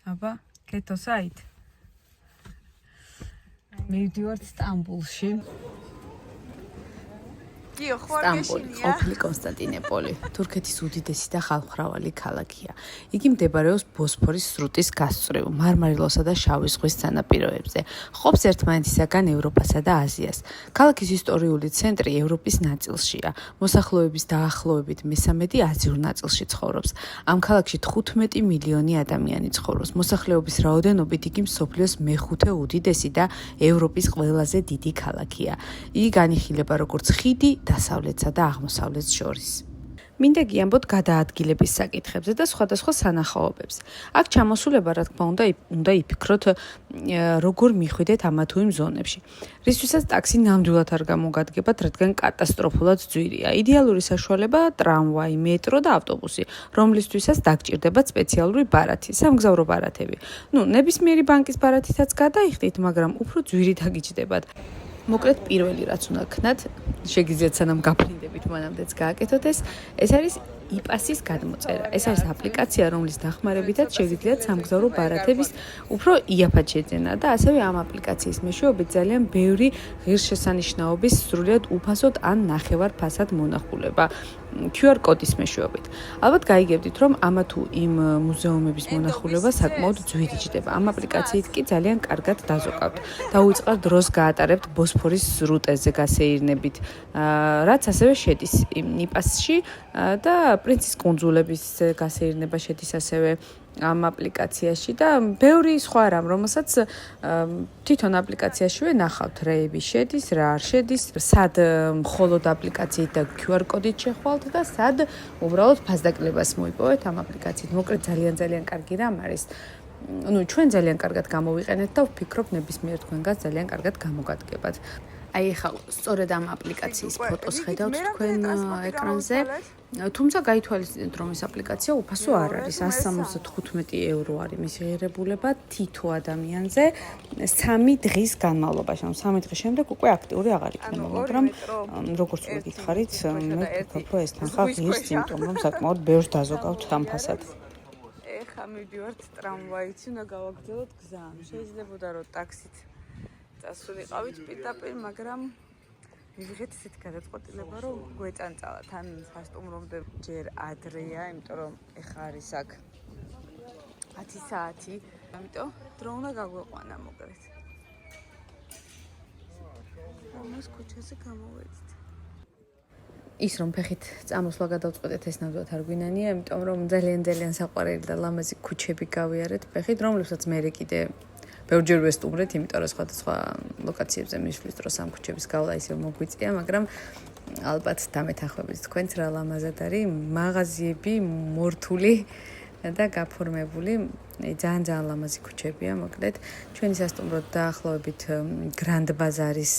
აბა, კეთოსაით. მივდივართ სტამბულში. სტამბოლი, ყოფილი კონსტანტინოპოლი, თურქეთის უდიდესი და ხალხმრავალი ქალაქია. იგი მდებარეობს ბოსფორის სრუტის გასწვრივ, მარმარილოსა და შავი ზღვის სანაპიროებზე. ყოფს ერთმანეთისაგან ევროპასა და აზიას. ქალაქის ისტორიული ცენტრი ევროპის ნაწილშია. მოსახლეობის დაახლოებით მესამედი აზიურ ნაწილში ცხოვრობს. ამ ქალაქში 15 მილიონი ადამიანი ცხოვრობს. მოსახლეობის რაოდენობით იგი მსოფლიოს მეხუთე უდიდესი და ევროპის ყველაზე დიდი ქალაქია. იგი განიხილება როგორც ხიდი დასავლეთსა და აღმოსავლეთს შორის. მინდა გიამბოთ გადაადგილების საკითხებზე და სხვადასხვა სანახაობებს. აქ ჩამოსულება, რა თქმა უნდა იფიქროთ, როგორ მიხვიდეთ ამა თუ იმ ზონებში. რისთვისაც ტაქსი ნამდვილად არ გამოგადგებათ, რადგან კატასტროფულად ძვირია. იდეალური საშუალებაა ტრამვაი, მეტრო და ავტობუსი, რომლისთვისაც დაგჭირდებათ სპეციალური ბარათი, სამგზავრო ბარათები. ნებისმიერი ბანკის ბარათითაც გადაიხდით, მაგრამ უფრო ძვირი დაგიჯდებათ. მოკლედ პირველი რაც უნდა ქნათ, შეგიძლიათ სანამ გაფრინდებით მანამდეც გააკეთოთ ეს არის იპასის გადმოწერა. ეს არის აპლიკაცია, რომლის დახმარებითაც შეგიძლიათ სამგზავრო ბარათების უფრო იაფად შეძენა და ასევე ამ აპლიკაციის მეშვეობით ძალიან ბევრი ღირსშესანიშნაობის სრულიად უფასოდ ან ნახევარ ფასად მონახულება. QR კოდის მეშვეობით. ალბათ გაიგებდით, რომ ამა თუ იმ მუზეუმების მონახულება საკმაოდ ძვირი ჯდება. ამ აპლიკაციით კი ძალიან კარგად დაზოგავთ. დაუწყარ დროს გაატარებთ ბოსფორის სრუტეზე გასეირნებით, რაც ასევე შედის იპასში და პრინცის კუნძულების გასეირნება შედის ასევე ამ აპლიკაციაში და ბევრი სხვა რამ, რომელსაც თვითონ აპლიკაციაშივე ნახავთ, რეები შედის, რა არ შედის, სად მხოლოდ აპლიკაციით და QR კოდით შეხვალთ და სად უბრალოდ ფასდაკლებას მოიპოვეთ ამ აპლიკაციით. მოკლედ ძალიან კარგი რამ არის. ჩვენ ძალიან კარგად გამოვიყენეთ და ვფიქრობ ნებისმიერ თქვენგანს ძალიან კარგად გამოგადგებათ. აი ახლა სწორედ ამ აპლიკაციის ფოტოს ხედავთ თქვენ ეკრანზე. თუმცა გაითვალისწინეთ, რომ ეს აპლიკაცია უფასო არ არის. 175 евро არის მისი ღირებულება თითო ადამიანზე 3 დღის განმავლობაში. 3 დღის შემდეგ უკვე აქტიური აღარ იქნება, მაგრამ როგორც უკვე გითხარით, მე ვფიქრობ, რომ ეს თანხა ღირს, იმიტომ რომ საკმაოდ ბევრს დაზოგავთ ამ ფასად. ეხლა მივდივართ ტრამვაით, უნდა გავაგრძელოთ გზა. შეიძლებოდა რომ ტაქსით წასულიყავით პირდაპირ, მაგრამ მივიღეთ ისეთი გადაწყვეტილება, რომ გვეწანწალა თან სასტუმრომდე ჯერ ადრეა, იმიტომ რომ ეხა არის აქ 10 საათი, ამიტომ დრო უნდა გაგვეყვანა მოკლედ. ამას ქუჩაზე გამოვედით. ის რომ ფეხით წამოსვლა გადავწყვეტეთ, ეს ნამდვილად არ გვინანია, იმიტომ რომ ძალიან საყვარელი და ლამაზი ქუჩები გავიარეთ ფეხით, რომლებსაც მე კიდე ბევრჯერ ვესტუმრეთ, იმიტომ რომ სხვადასხვა ლოკაციებზე მისვლის დროს ამ ქუჩების გავლა ისე მოგვიწია, მაგრამ ალბათ დამეთანხმებით თქვენც რა ლამაზად არის, მაღაზიები მორთული და გაფორმებული, ძალიან ლამაზი ქუჩებია, მოკლედ ჩვენი სასტუმრო დაახლოებით გრანდ ბაზარის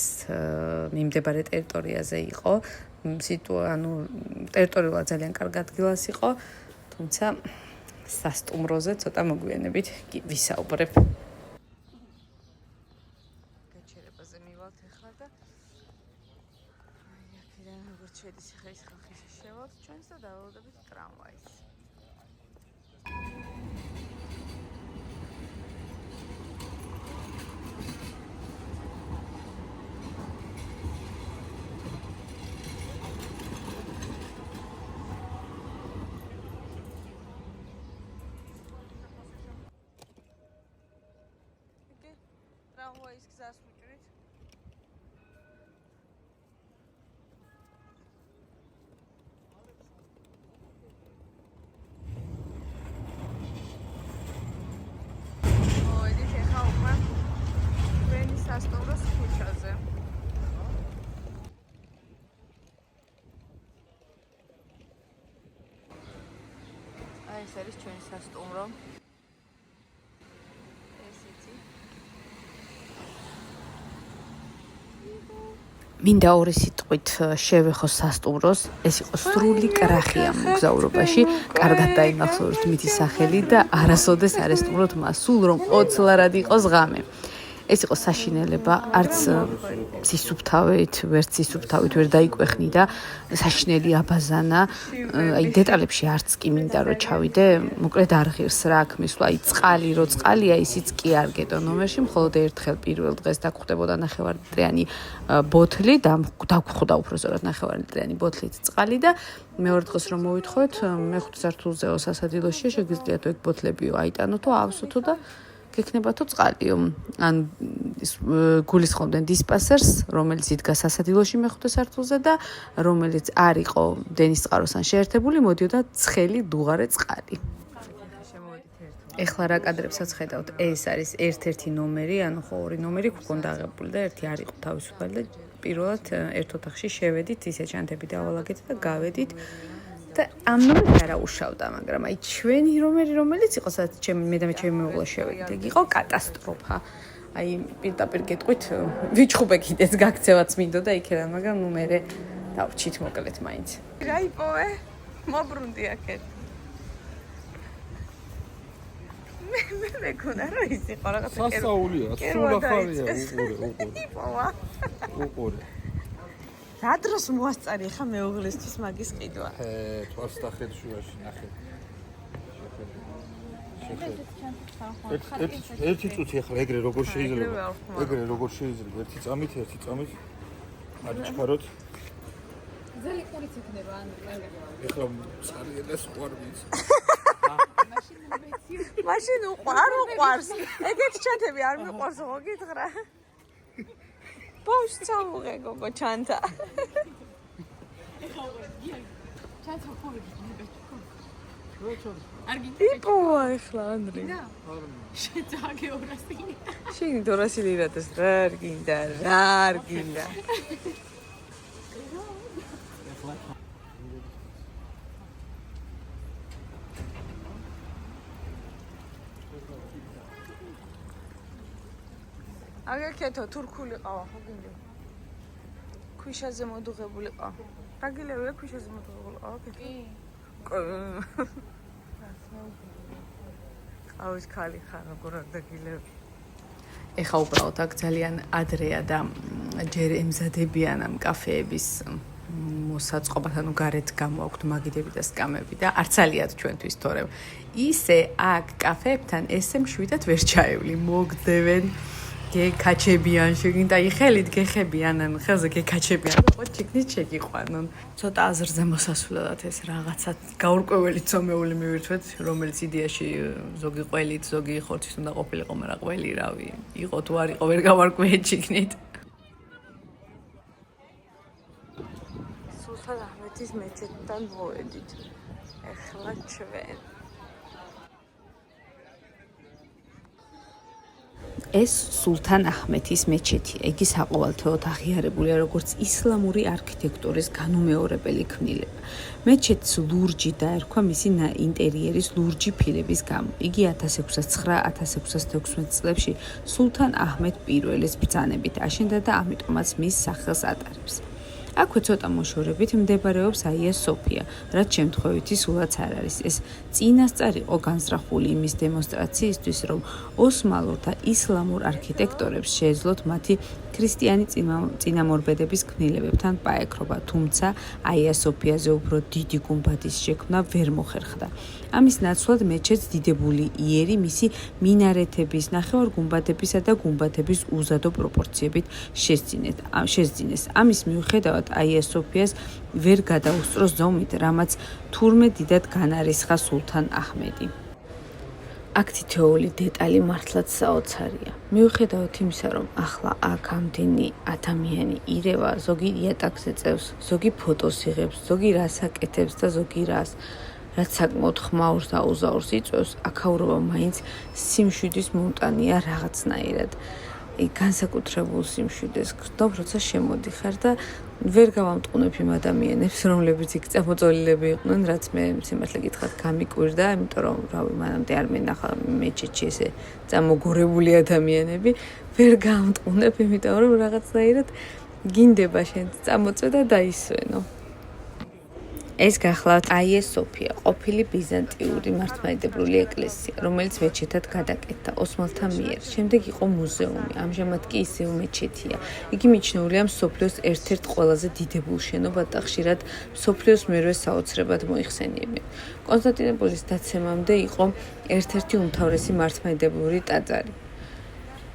მიმდებარე ტერიტორიაზე იყო, ტერიტორიულად ძალიან კარგ ადგილას იყო, თუმცა სასტუმროზე ცოტა მოგვიანებით ვისაუბრებ. შედის ხეის ხალხის შევალთ ჩვენს და დავალდებით ტრამვაის. ტრამვაის გზას ვუჭრით. სასტუმროს ქუჩაზე. აი ეს არის ჩვენი სასტუმრო. ესეთი. მინდა ორი სიტყვით შევეხო სასტუმროს, ეს იყო სრული კრახი ამ მოგზაურობაში, კარგად დაიმახსოვრეთ მითი სახელი და არასოდეს არ ესტუმროთ მას, სულ რომ ოცლარად იყოს ღამე. ეს იყო საშინელება, არც სისუფთავით, ვერც სისუფთავით ვერ დაიკვეხნი და საშინელი აბაზანა. აი დეტალებში არც კი მინდა რომ ჩავიდე, მოკლედ არ ღირს რა აქ მისვლა. აი წყალი რო წყალია, ისიც კი არ გეტო ნომერში, მხოლოდ ერთხელ პირველ დღეს დაგხვდებოდა ნახევარლიტრიანი ბოთლი, დაგხვდა უფრო ზოგადად ნახევარლიტრიანი ბოთლით წყალი და მეორე დღეს რომ მოვითხოვეთ, მეხუთე სართულზეო სასადილოშია, შეგიძლიათ ეგ ბოთლებიო აიტანოთო, ავსოთო და გექნებათო წყალიო. ან გულისხმობდნენ დისპანსერს, რომელიც იდგა სასადილოში მეხუთე სართულზე და რომელიც არ იყო დენის წყაროსთან შეერთებული, მოდიოდა ცხელი დუღარე წყალი. ეხლა რა კადრებსაც ხედავთ, ეს არის ერთ-ერთი ნომერი, ანუ ხო ორი ნომერი გვქონდა აღებული და ერთი არ იყო თავისუფალი და პირველად ერთ ოთახში შევედით, ისე ჩანთები დავალაგეთ და გავედით. და ამ ნომერს არ აუშავდა, მაგრამ აი ჩვენი ნომერი რომელიც იყო, სადაც მე და ჩემი მეუღლე შევედით, ეგ იყო კატასტროფა. აი პირდაპირ გეტყვით, ვიჩხუბე კიდეც გაქცევაც მინდოდა იქიდან, მაგრამ ნუ მე დავჭით მოკლედ მაინც. რა იპოვე? მობრუნდი აქეთ. მე მეკონა რომ ის იყო რაღაცა სასაულია, სულ ახალია, იპოვა. უყურე. რა დროს მოასწარი ხა მეუღლისთვის მაგის ყიდვა? თვალს დახედ შუაში ნახე. ერთი წუთი ახლა ეგრე როგორ შეიძლება? ეგრე როგორ შეიძლება? ერთი წამით არ ჩქაროთ. ძელი ყურიც იქნება ან ეხლა წარიელას ყვარმიც. მაშინ არ უყვარს. ეგეთი ჩანთები არ მიყვარს, ხო გითხრა? ბავშვს წავუღე გოგო ჩანთა. ჩანთა ხორი იპოვა ეხლა ანდრი. შეძაგე 200 ლირა. შენ 200 ლირათას რა არ გინდა. აგერქეთო თურქული ყავა ხო გინდა? ქვიშაზე მოდუღებული ყავა. რა გილევია ქვიშაზე მოდუღებული ყავა? კი. ყავის ქალი ხარ როგორ არ დაგილევი. ეხა უბრალოდ აქ ძალიან ადრეა და ჯერ ემზადებიან ამ კაფეების მოსაწყობად, ანუ გარეთ გამოაქვთ მაგიდები და სკამები და არც ალიათ ჩვენთვის თორემ. ისე აქ კაფეებთან ესე მშვიდად ვერ ჩაევლი, მოგდევენ. გეკაჩებიან, შეგინდა იხელით გეხებიან, ან ხელზე გეკაჩებიან. ხო, ჩიქნით შეგიყვანონ. ცოტა აზრზე მოსასვლელად ეს რაღაცა გაურკვეველი ცომეული მივირთვეთ, რომელიც იდეაში ზოგი ყველით, ზოგი ხორცით უნდა ყოფილიყო, მაგრამ ყველი რავი, იყო თუ არ იყო, ვერ გავარკვიეთ ჩიქნით. სულთან აჰმეთის მეჩეთიდან მოვედით. ეხლა ჩვენ ეს სულთან აჰმეთის მეჩეთი. იგი საყოველთაოდ აღიარებულია როგორც ისლამური არქიტექტურის განუმეორებელი ქმნილება. მეჩეთს ლურჯი დაერქვა მისი ინტერიერის ლურჯი ფილების გამო. იგი 1609-1616 წლებში სულთან აჰმედ პირველის ბრძანებით აშენდა და ამიტომაც მის სახელს ატარებს. აქვე ცოტა მოშორებით მდებარეობს აია სოფია, რაც შემთხვევითი სულაც არ არის. ეს წინასწარ იყო განზრახული იმის დემონსტრაციისთვის, რომ ოსმალურ და ისლამურ არქიტექტორებს შეეძლოთ მათი ქრისტიანი წინამორბედების ქმნილებებთან პაეკრობა, თუმცა აია სოფიაზე უფრო დიდი გუმბათის შექმნა ვერ მოხერხდა. ამის ნაცვლად მეჩეთს დიდებული იერი მისი მინარეთების, ნახევარგუმბათებისა და გუმბათების უზადო პროპორციებით შესძინეს. ამის მიუხედავად აია სოფიას ვერ გადაუსწრო ზომით, რამაც თურმე დიდად განარისხა სულთან აჰმედი. აქ თითოეული დეტალი მართლაც საოცარია. მიუხედავად იმისა, რომ ახლა აქ ამდენი ადამიანი ირევა, ზოგი იატაკზე წევს, ზოგი ფოტოს იღებს, ზოგი რას აკეთებს და ზოგი რას, რაც საკმაოდ ხმაურს და უზაურს იწვევს, აქაურობა მაინც სიმშვიდის მომტანია რაღაცნაირად. განსაკუთრებულ სიმშვიდეს გრძნობ, როცა შემოდიხარ და ვერ გავამტყუნებ იმ ადამიანებს, რომლებიც იქ წამოწოლილები იყვნენ, რაც მე სიმართლე გითხრათ გამიკვირდა, იმიტომ რომ რავი, მანამდე არ მენახა მეჩეთში ესე წამოგორებული ადამიანები, ვერ გავამტყუნებ, იმიტომ რომ რაღაცნაირად გინდება შენ წამოწვე და დაისვენო. ეს გახლავთ აია სოფია, ყოფილი ბიზანტიური მართლმადიდებლური ეკლესია, რომელიც მეჩეთად გადაკეთდა ოსმალთა მიერ. შემდეგ იყო მუზეუმი, ამჟამად კი ისევ მეჩეთია. იგი მიჩნეულია მსოფლიოს ერთ-ერთ ყველაზე დიდებულ შენობად და ხშირად მსოფლიოს მერვე საოცრებად მოიხსენიებენ. კონსტანტინოპოლის დაცემამდე იყო ერთ-ერთი უმთავრესი მართლმადიდებლური ტაძარი.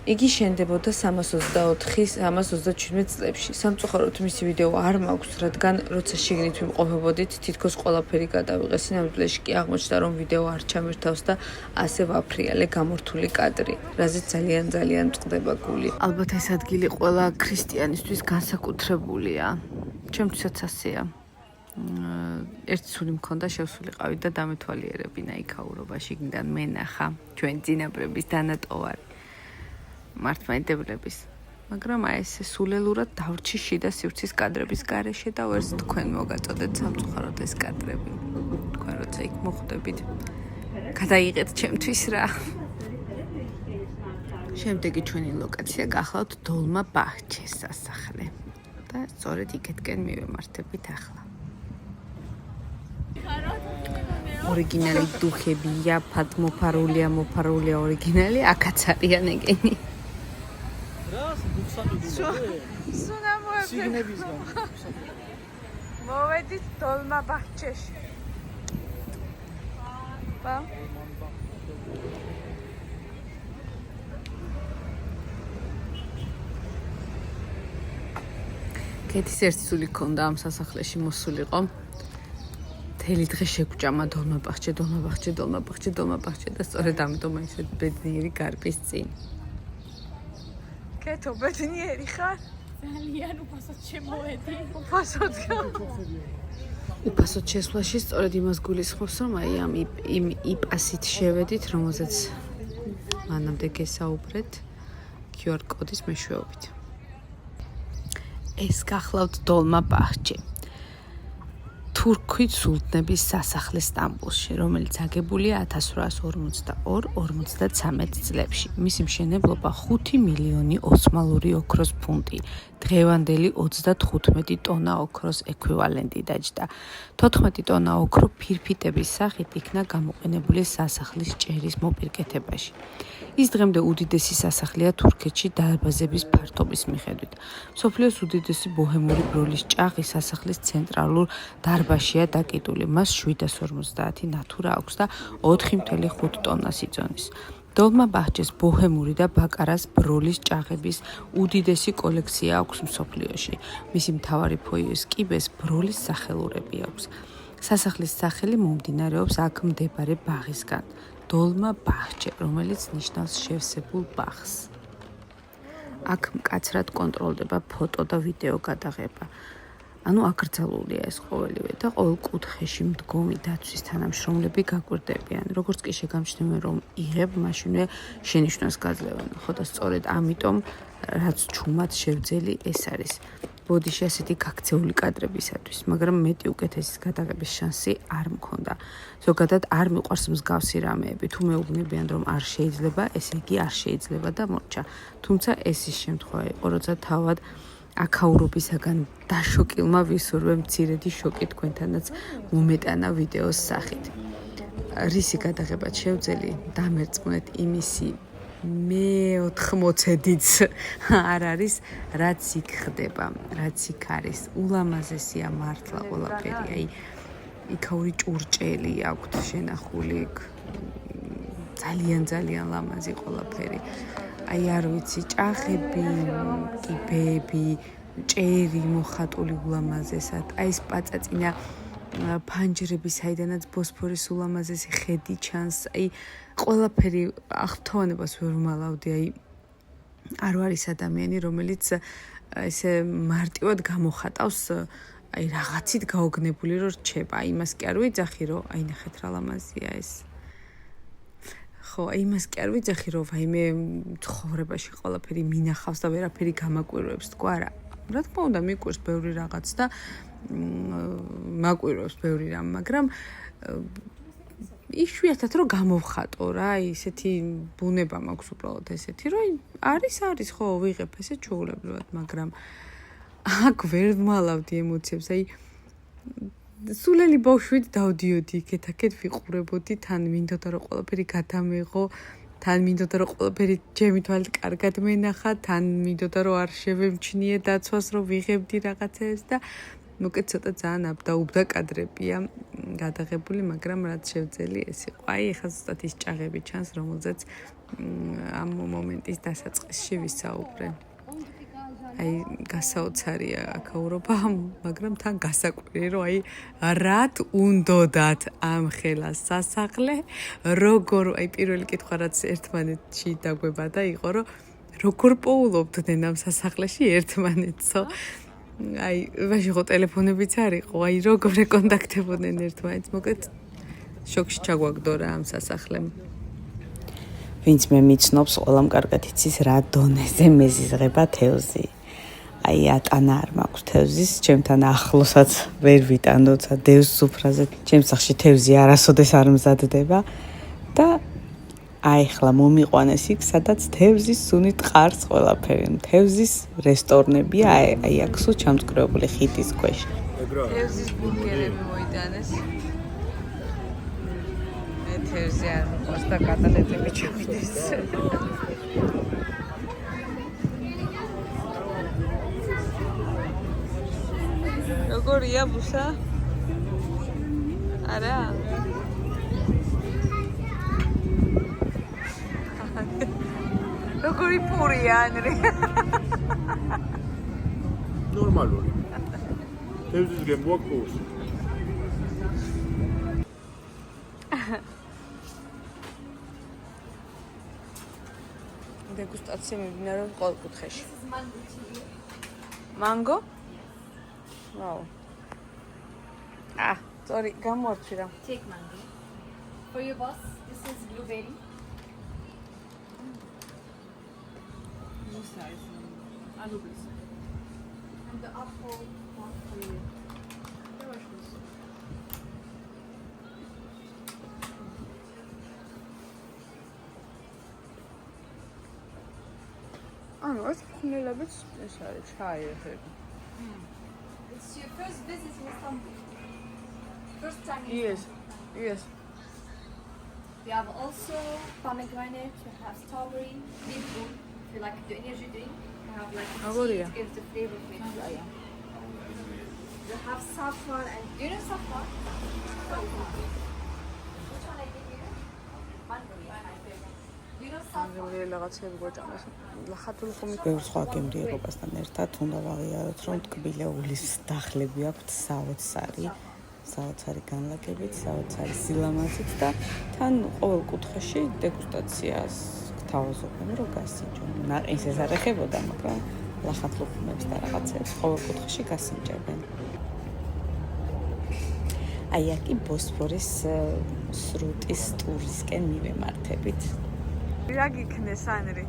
იგი შენდებოდა 324-337 წლებში. სამწუხაროდ მისი ვიდეო არ მაქვს, რადგან როცა შიგნით ვიმყოფებოდით, თითქოს ყველაფერი გადავიღე. სინამდვილეში კი აღმოჩნდა, რომ ვიდეო არ ჩამირთავს და ასე ვაფრიალე გამორთული კადრი, რაზეც ძალიან წყდება გული. ალბათ ეს ადგილი ყველა ქრისტიანისთვის განსაკუთრებულია. ჩემთვისაც ასეა. ერთი სული მქონდა, შევსულიყავით და დამეთვალიერებინა იქაურობა შიგნიდან მენახა ჩვენ წინაპრების დანატოვარი. მართლმადიდებლების, მაგრამ აი ესე სულელურად დავრჩი შიდა სივრცის კადრების გარეშე და ვერც თქვენ მოგაწოდეთ სამწუხაროდ ეს კადრები. თქვენ როცა იქ მოხვდებით, გადაიღეთ ჩემთვის რა. შემდეგი ჩვენი ლოკაცია გახლავთ დოლმა ბაჰჩეს სასახლე და სწორედ იქეთკენ მივემართებით ახლა. ორიგინალი დუხებია, მოფარულია ორიგინალი, აქაც არიან ეგენი. მოვედით დოლმა ბაჰჩეში. კეთის ერთი სული ქონდა ამ სასახლეში მოსულიყო. მთელი დღე შეგვჭამა დოლმა ბაჰჩე და სწორედ ამიტომ ისე ბედნიერი გარბის წინ. კეთო ბედნიერი ხარ? ძალიან უფასოდ შემოვედი. უფასოდ შესვლაში სწორედ იმას გულისხმობს, რომ აი იმ იპასით შევედით, რომელზეც მანამდე გესაუბრეთ QR კოდის მეშვეობით. ეს გახლავთ დოლმა ბაჰჩე. თურქი სულთნების სასახლე სტამბოლში, რომელიც აგებულია 1852-53 წლებში. მისი მშენებლობა 5 მილიონი ოსმალური ოქროს ფუნტი, დღევანდელი 35 ტონა ოქროს ექვივალენტი დაჯდა. 14 ტონა ოქრო ფირფიტების სახით იქნა გამოყენებული სასახლის ჭერის მოპირკეთებაში. ის დღემდე უდიდესი სასახლეა თურქეთში დარბაზების ფართობის მიხედვით. მსოფლიოს უდიდესი ბოჰემური ბროლის ჭაღი სასახლის ცენტრალურ დარბაზშია დაკიდული. მას 750 ნათურა აქვს და 4,5 ტონას იწონის. დოლმა ბაჰჩეს ბოჰემური და ბაკარას ბროლის ჭაღების უდიდესი კოლექცია აქვს მსოფლიოში. მისი მთავარი ფოიეს კიბეს ბროლის სახელურები აქვს. სასახლის სახელი მომდინარეობს აქ მდებარე ბაღისგან. დოლმა ბაჰჩე, რომელიც ნიშნავს შევსებულ ბაღს. აქ მკაცრად კონტროლდება ფოტო და ვიდეო გადაღება. ანუ აკრძალულია ეს ყოველივე და ყოველ კუთხეში მდგომი დაცვის თანამშრომლები გაკვირდებიან. როგორც კი შეგამჩნევენ, რომ იღებ, მაშინვე შენიშვნას გაძლევენ. ხო და სწორედ ამიტომ, რაც ჩუმად შევძელი ეს არის. ბოდიში ასეთი გაქცეული კადრებისათვის, მაგრამ მეტი უკეთესის გადაღების შანსი არ მქონდა. ზოგადად არ მიყვარს მსგავსი რამეები. თუ მეუბნებიან, რომ არ შეიძლება, ესე იგი არ შეიძლება და მორჩა. თუმცა ეს ის შემთხვევა იყო, როცა თავად აქაურობისაგან დაშოკილმა ვისურვე მცირედი შოკი თქვენთანაც მომეტანა ვიდეოს სახით. რისი გადაღებაც შევძელი, დამერწმუნეთ იმისი მე-80-დიც არ არის, რაც იქ ხდება, რაც იქ არის. ულამაზესია მართლა ყველაფერი, აი იქაური ჭურჭელი აქვთ შენახული, ძალიან ლამაზი ყველაფერი. აი არ ვიცი, ჭაღები, კიბეები, ჭერი მოხატული ულამაზესად, აი ეს პაწაწინა ფანჯრები, საიდანაც ბოსფორის ულამაზესი ხედი ჩანს, აი ყველაფერი აღფრთოვანებას ვერ ვმალავდი, აი არ არის ადამიანი, რომელიც ესე მარტივად გამოხატავს აი რაღაცით გაოგნებული რომ რჩება, აი იმას კი არ ვიძახი რომ აი ნახეთ რა ლამაზია ეს. ხო, აი იმას კი არ ვიძახი რომ ვაიმე ცხოვრებაში ყველაფერი მინახავს და ვერაფერი გამაკვირვებს თქო, არა. რა თქმა უნდა მიკვირს ბევრი რაღაც და მაკვირვებს ბევრი რამ, მაგრამ იშვიათად რომ გამოვხატო რა, ისეთი ბუნება მაქვს უბრალოდ ესეთი, რომ არის ხო, ვიღებ ესე ჩაულებრივად, მაგრამ აქ ვერ ვმალავდი ემოციებს, აი სულელი ბავშვით დავდიოდი იქეთ-აქეთ ვიყურებოდი, თან მინდოდა რომ ყველაფერი გადამეღო, თან მინდოდა რომ ყველაფერი ჩემი თვალით კარგად მენახა, თან მინდოდა რომ არ შევემჩნიე დაცვას, რომ ვიღებდი რაღაცებს და მოკეთ ცოტა ძალიან აბდაუბდა კადრებია გადაღებული, მაგრამ რაც შევძელი ეს იყო. აი, ეხლა ზუსტად ის ჭაღები ჩანს, რომელზეც ამ მომენტის დასაწყისში ვისაუბრე. აი, გასაოცარია აქაურობა, მაგრამ თან გასაკვირი, რომ აი, რად უნდოდათ ამ ხელას სასახლე, როგორ, აი, პირველი კითხვა რაც ერთმანეთში დაგვებადა იყო, რომ როგორ პოულობდნენ ამ სასახლეში ერთმანეთსო. აი, ვაში ხო ტელეფონებიც არ იყო, აი, როგორ ეკონტაქტებოდნენ ერთმანეთს, მოკეთ შოქში ჩაგვაგდო რა ამ სასახლემ. ვინც მე მიცნობს, ყველამ კარგად იცის რა დონეზე მეზიზღება თევზი. აი, ატანა არ მაქვს თევზის, ჩემთან ახლოსაც ვერ ვიტანოცა დევს სუფრაზე. ჩემს სახლში თევზი არასოდეს არ მზადდება და აი, ხლა მომიყვანეს იქ, სადაც თევზის სუნით ყარს ყველაფერი. თევზის რესტორნებია, აი, აქ სულ ჩამწკრივებული ხიდის ქვეშ. თევზის ბურგერები მოიტანეს. მე თევზი არ მიყვარს და კატალეტები ჩამიდეს. როგორია ბუსა? არა? როგორი პურია ანრი? ნორმალური. თევზის გემო აქვს. დეგუსტაცია მიმდინარეობს ყოველკუთხეში. მანგო? ვაუ. Sorry, გამოვარჩი რა. Take mango. For your boss, this is blueberry. And the apple one for you. ანუ ეს ხნელებიც ეს არის ჩაი ახლა. It's your first visit in Istanbul. First time in Yes. Istanbul. Yes. We have also pomegranate, we have strawberry, Red Bull. If you like the energy drink, we have like tea, Agoria. it gives the flavor to it. We have saffron and do you know saffron? Which one I give you? Mango, yeah, my favorite. Do you know saffron? აგრე რაღაცები გვაჭამეს. ლახათული ხუმი ბევრ სხვა გემრიელობასთან ერთად უნდა ვაღიაროთ, რომ ტკბილეულის დახლები აქვთ საოცარი განლაგებით, საოცარი სილამაზით და თან ყოველ კუთხეში დეგუსტაციას გთავაზობენ, რომ გასინჯონ. ნაყინს ეს არ ეხებოდა, მაგრამ ლახათულ ხუმებს და რაღაცებს ყოველ კუთხეში გასინჯებენ. აი, აქ ბოსფორის სრუტის ტურისკენ მივემართებით. რა გიქნეს ანრი?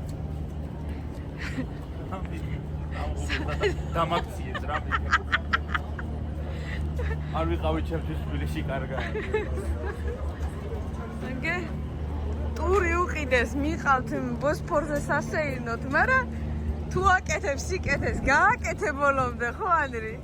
დამაქციეთ რა. არ ვიყავი ჩემთვის თბილისში კარგად. აგე ტური უყიდეს, მიყავთ ბოსფორზე სასეირნოთ, მაგრამ თუ აკეთებ სიკეთეს, გააკეთე ბოლომდე, ხო ანრი?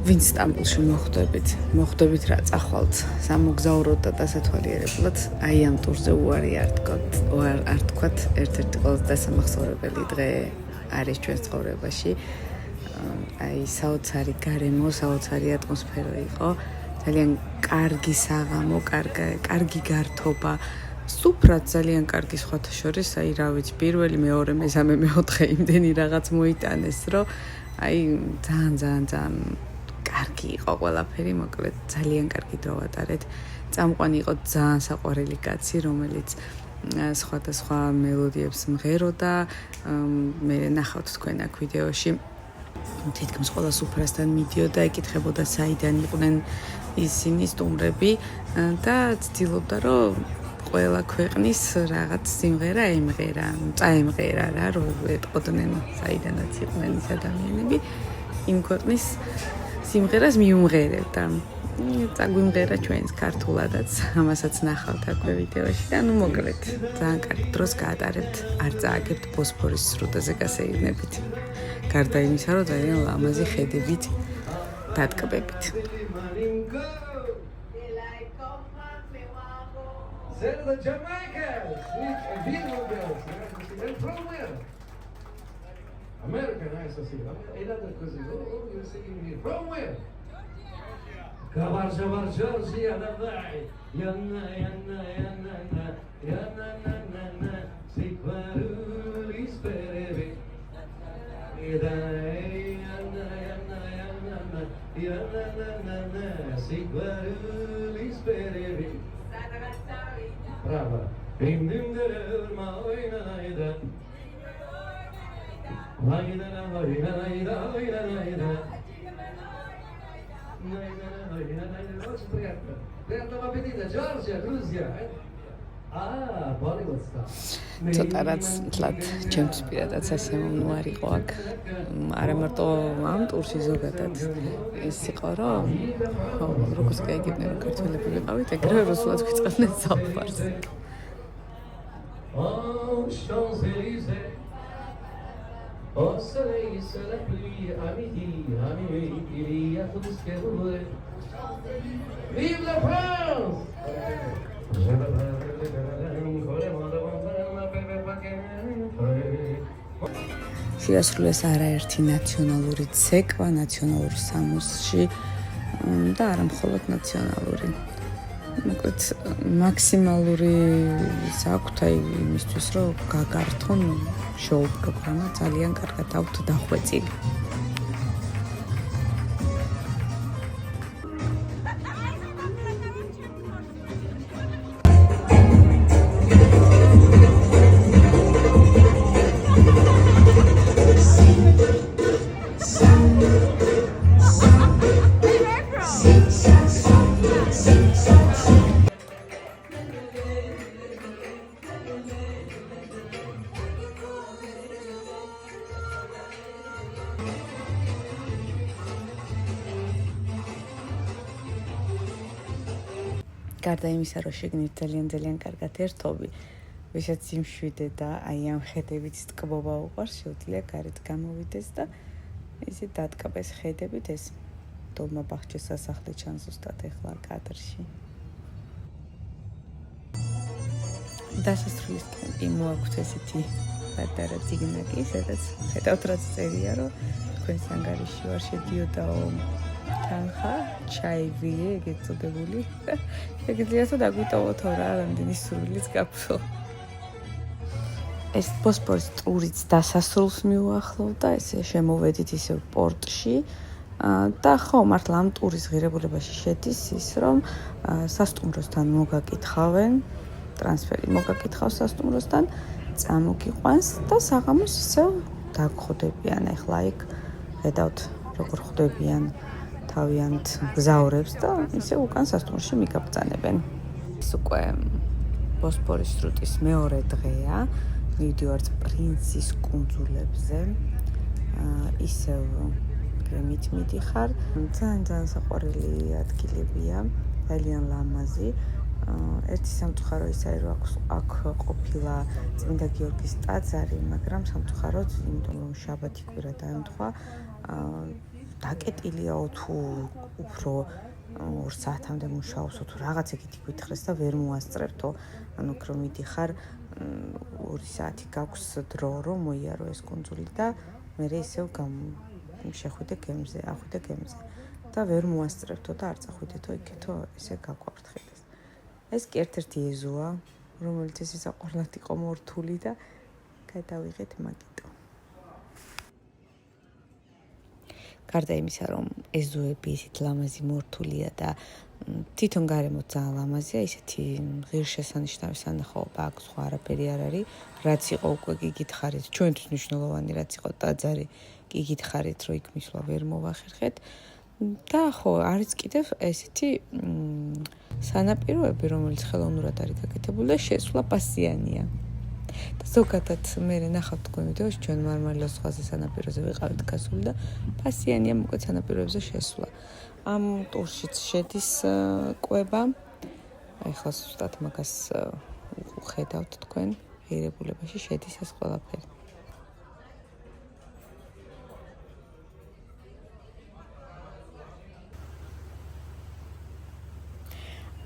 ვინც სტამბოლში მოხვდებით რა წახვალთ სამოგზაუროდ და დასათვალიერებლად, აი ამ ტურზე უარი არ თქვათ, ერთ-ერთი ყველაზე დასამახსოვრებელი დღე არის ჩვენს ცხოვრებაში. აი საოცარი გარემო, საოცარი ატმოსფერო იყო, ძალიან კარგი საღამო, კარგი გართობა, სუფრად ძალიან კარგი სხვათა შორის, აი რა ვიცი, პირველი, მეორე, მესამე, მეოთხე იმდენი რაღაც მოიტანეს, რომ აი ძალიან კარგი იყო ყველაფერი, მოკლედ ძალიან კარგი დრო ვატარეთ. წამყვანი იყო ძალიან საყვარელი კაცი, რომელიც სხვადასხვა მელოდიებს მღეროდა. მე ნახავთ თქვენ აქ ვიდეოში. თითქმის ყველა სუფრასთან მიდიოდა, ეკითხებოდა საიდან იყვნენ ისინი სტუმრები და ცდილობდა, რომ ყველა ქვეყნის რაღაც სიმღერა წაემღერა რა, რომ ეტყოდნენ საიდანაც იყვნენ ის ადამიანები. იმ ქვეყნის სიმღერას მიუმღერებდა. წაგვიმღერა ჩვენს ქართულადაც, ამასაც ნახავთ აქვე ვიდეოში და ნუ მოკლედ ძალიან კარგ დროს გაატარებთ, არ წააგებთ ბოსფორის სრუტეზე გასეირნებით. გარდა იმისა, რომ ძალიან ლამაზი ხედებით დატკბებით. The Jamaicans, beautiful girls, and from where? American, I see. Another cousin. Oh, you're singing me. From where? Georgia, Georgia, Yana, Yana, Yana, Yana, Yana, Sikwaru, Isperevi. Yana, Yana, Yana, Yana, Yana, Sikwaru, Isperevi. Bravo. Bindim de ma oynayda. Hayda hayda hayda hayda hayda. Приятного аппетита, Georgia, Грузия. Bollywood star. ცოტა რაც თლად ჩემს პირადად სასიამოვნო არ იყო აქ. არა მარტო ამ ტურში ზოგადად ის იყო რომ როგორც გაიგებდნენ რომ ქართველები ვიყავით, ეგრევე რუსულად ვიწყებდნენ საუბარს. Oh, Champs-Élysées. Au soleil, sur la pluie, à midi, il y a tout ce que vous voulez. Vive la France! შეასრულეს არაერთი ნაციონალური ცეკვა ნაციონალურ სამოსში და არა მხოლოდ ნაციონალური. მოკლედ მაქსიმალური საქვთ აი იმისთვის რომ გაგართონ შოუ პროგრამა ძალიან კარგად აქვთ დახვეწილი. გარდა იმისა, რომ შეგნით ძალიან კარგად ერთობი, ვისაც იმშვიდე და აი ამ ხედებით ტკბობა უყვარს, შეუძლია გარეთ გამოვიდეს და ისე დატკბეს ხედებით ეს დოლმა ბაღჩის სასახლე ჩანს ზუსტად ეხლა კადრში. დასასრულისკენ კი მოაქვთ ესეთი პატარა ციგნაკი, სადაც ხედავთ რაც წერია, რომ თქვენს ანგარიში ვარ შედიოდაო თანხა, ჩაივიე, ეგეთ წოდებული. შეგიძლიათ დაგვიტოვოთ რა, რამდენი სურვილიც გაქვსო. ეს ბოსფორის ტურიც დასასრულს მიუახლოვდა, ესე შემოვედით ისევ პორტში და ხო, მართლა ამ ტურის ღირებულებაში შედის ის, რომ სასტუმროსთან მოგაკითხავენ, ტრანსფერი მოგაკითხავს სასტუმროსთან, წამოგიყვანს და საღამოს ისევ დაგხვდებიან. ახლა იქ ხედავთ როგორ ხვდებიან თავიანთ გზაურებს და ისე უკან სასტუმროში მიგაბრძანებენ. ეს უკვე ბოსფორის სრუტის მეორე დღეა. მივდივართ პრინცის კუნძულებზე. ისევ გრემით მიდიხარ. ძალიან საყვარელი ადგილებია, ძალიან ლამაზი. ერთი სამწუხარო ის არის, რომ აქ ყოფილა წმინდა გიორგის ტაძარი, მაგრამ სამწუხაროდ, იმიტომ რომ შაბათი კვირა დაემთხვა, დაკეტილიაო თუ უფრო 2 საათამდე მუშაობსო თუ რაღაც ეგეთი გითხრეს და ვერ მოასწრებთო. ანუ რომ მიდიხარ 2 საათი გაქვს დრო რომ მოიარო ეს კუნძული და მე ისევ შეხვიდე გემზე, ახვიდე გემზე და ვერ მოასწრებთო და არ წახვიდეთო იქეთო, ესე გაგვაფრთხილეს. ეს კი ერთ-ერთი ეზოა, რომელიც ესე საყვარლად იყო მორთული და გადავიღეთ მაგიტო. გარდა იმისა, რომ ეზოები ისეთ ლამაზი მორთულია და თვითონ გარემოც ძალიან ლამაზია, ისეთი ღირსშესანიშნავი სანახაობა აქ სხვა არაფერი არ არის, რაც იყო უკვე გიგითხარით, ჩვენთვის მნიშვნელოვანი რაც იყო ტაძარი, გიგითხარით, რომ იქ მისვლა ვერ მოვახერხეთ და ხო, არის კიდევ ესეთი სანაპიროები, რომელიც ხელოვნურად არის გაკეთებული და შესვლა პასიანია. და ზოგადად მე ნახავთ თქვენ ვიდეოში ჩვენ მარმარილოს ზღვაზე სანაპიროზე ვიყავით გასული და ფასიანია მოკლედ სანაპიროებზე შესვლა. ამ ტურშიც შედის კვება. ახლა ზუსტად მაგას ხედავთ თქვენ ღირებულებაში შედის ეს ყველაფერი.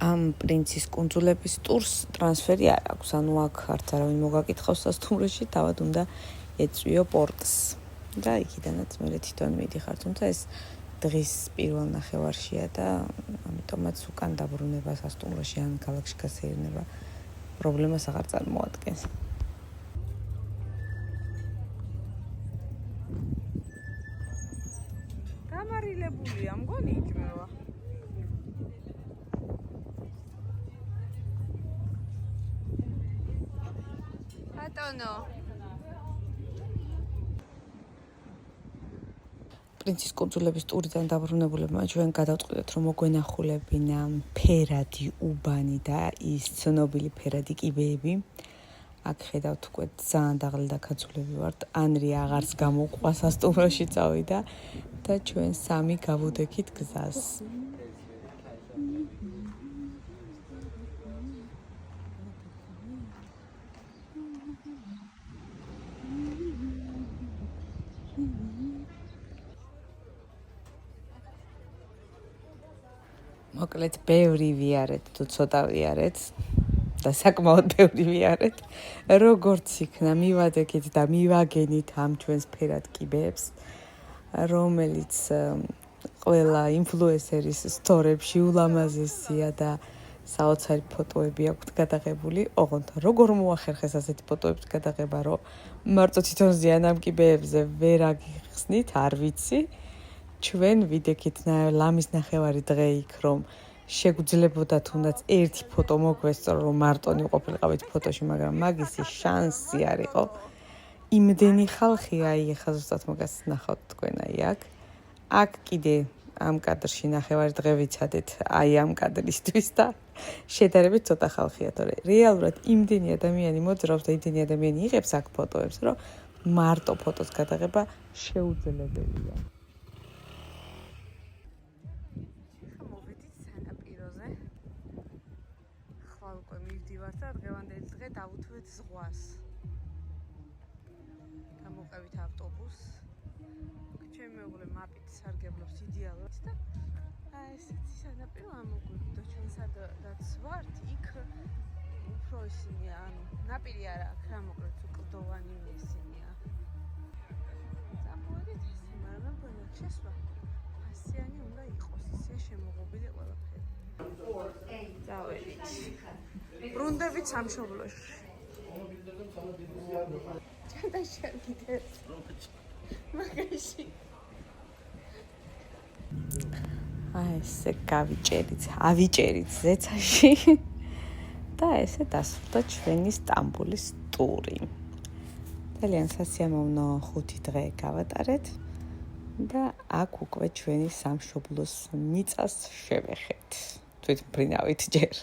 ამ პრინცის კუნძულების ტურს ტრანსფერი არ აქვს, ანუ აქ არც არავინ მოგაკითხავს სასტუმროში, თავად უნდა ეწვიო პორტს. და იქიდანაც მე თვითონ მიდიხარ, თუმცა ეს დღის პირველ ნახევარშია და ამიტომაც უკან დაბრუნება სასტუმროში ან ქალაქში გასეირნება პრობლემას აღარ წარმოადგენს. დამარილებულია, მგონი იჭმევა. ბატონო პრინცის კუნძულების ტურიდან დაბრუნებულებმა ჩვენ გადავწყვიტეთ რომ მოგვენახულებინა ფერადი უბანი და ის ცნობილი ფერადი კიბეები. აქ ხედავთ უკვე ძალიან დაღლი და ქაცულები ვართ. ანრი აღარც გამოყვა სასტუმროში წავიდა და ჩვენ სამი გავუდექით გზას. მოკლედ ბევრი ვიარეთ თუ ცოტა ვიარეთ და საკმაოდ ბევრი ვიარეთ როგორც იქნა მივადექით და მივაგენით ამ ჩვენს ფერად კიბეებს რომელიც ყველა ინფლუენსერის სტორებში ულამაზესია და საოცარი ფოტოები აქვს გადაღებული. ოღონდ როგორ მოახერხეს ასეთი ფოტოების გადაღება რომ მარტო თვითონ ზიან ამ კიბეებზე ვერ აგიხსნით არ ვიცი. ჩვენ ვიდექით ლამის ნახევარი დღე იქ რომ შეგვძლებოდა თუნდაც ერთი ფოტო მოგვესწრო რომ მარტონი ყოფილიყავით ფოტოში, მაგრამ მაგისი შანსი არ იყო. იმდენი ხალხი აი ახლა ზუსტად მაგას ნახავთ თქვენ აი აქ კიდე ამ კადრში ნახევარი დღე ვიცადეთ აი ამ კადრისთვის და შედარებით ცოტა ხალხია, თორე რეალურად იმდენი ადამიანი მოძრაობს და იმდენი ადამიანი იღებს აქ ფოტოებს, რომ მარტო ფოტოს გადაღება შეუძლებელია. უკვე მივდივართ და დღევანდელი დღე დავუთვეთ ზღვას. გამოყევით ავტობუსს. ჩემი მეუღლე მაპით სარგებლობს იდეალურად და ესეთი სანაპირო ამოგვიგდო ჩვენ სადაც ვართ იქ უფრო ისინია, ანუ ნაპირი არა აქვს რა მოკლედ უკლდოვანი ისინია. წამოვედით ესე, მაგრამ მგონი შესვლა ფასიანი უნდა იყოს, ისე შემოღობილი ყველაფერი. წავედით. ბრუნდებით სამშობლოში. და შევიდეთ. მაგაში. აი ესე ავიჭერით ზეცაში. და ესე დასრულდა ჩვენი სტამბოლის ტური. ძალიან სასიამოვნო 5 დღე გავატარეთ და აქ უკვე ჩვენი სამშობლოს მიწას შევეხეთ. თვითმფრინავით ჯერ.